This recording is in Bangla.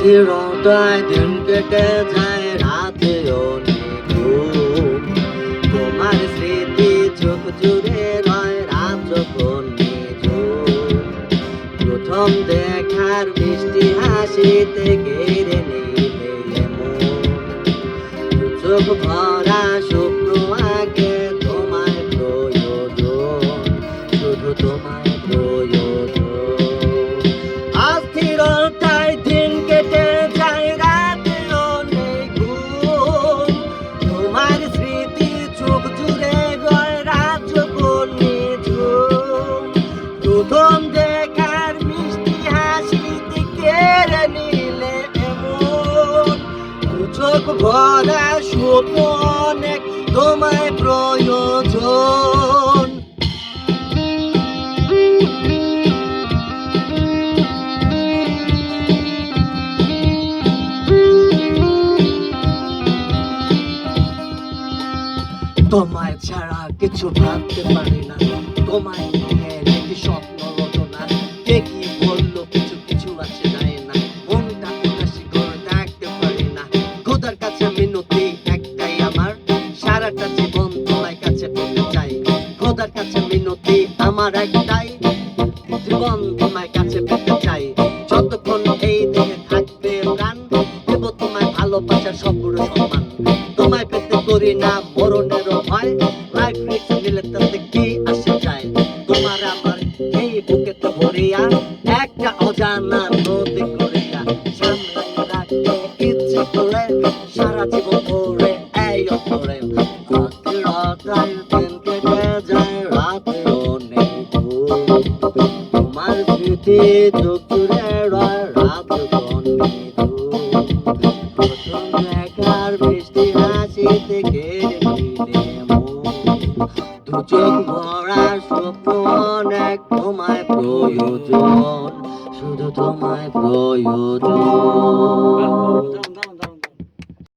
অস্থিরতায় দিন কেটে যায় রাতেও নিঘুম। তোমার স্মৃতি চোখ জুড়ে রয় রাত যখন নিঝুম। প্রথম দেখার মিষ্টি হাসিতে কেড়ে নিলে মন। চোখ ভরা স্বপ্ন আগে তোমায় প্রয়োজন, শুধু তোমায় প্রয়োজন। অস্থিরতায় দিন কেটে যায় রাতেও নেই ঘুম। তোমার স্মৃতি চোখ জুড়ে রয় রাত যখন নিঝুম। প্রথম দেখার মিষ্টি হাসিতে কেড়ে নিলে এমন। চোখ ভরা স্বপ্ন অনেক তোমায় প্রয়োজন। তোমায় ছাড়া কিছু ভাবতে পারি না, তোমায় নিয়ে দেখি স্বপ্ন রচনা। কে কি বললো কিছু কিছু আছে যায় না, মনটা উদাসী করে থাকতে পারি না। খোদার কাছে মিনতি একটাই আমার, সারাটা জীবন তোমার কাছে পেতে চাই। খোদার কাছে মিনতি আমার একটাই, জীবন তোমার কাছে পেতে চাই। যতক্ষণ এই দেহে থাকবে প্রাণ, দেব তোমায় ভালোবাসার সবগুলো সম্মান। তোমায় পেতে করি না মরণেরও ভয়, লাইফ রিস্ক নিলে তাতে কি আসে যায়। তোমার আমার এই বুকেতে ভরিয়া একটা অজানা নদী করিয়া সামনে রাখতে ইচ্ছে করে সারা জীবন ধরে এই অন্তরে। অস্থিরতায় দিন কেটে যায় রাতেও নেই ঘুম। তোমার স্মৃতি চোখ জুড়ে রয় রাত যখন নিঝুম। প্রথম দেখার মিষ্টি হাসিতে কেড়ে নিলে মন। দু চোখ ভরা স্বপ্ন অনেক তোমায় প্রয়োজন, শুধু তোমায় প্রয়োজন।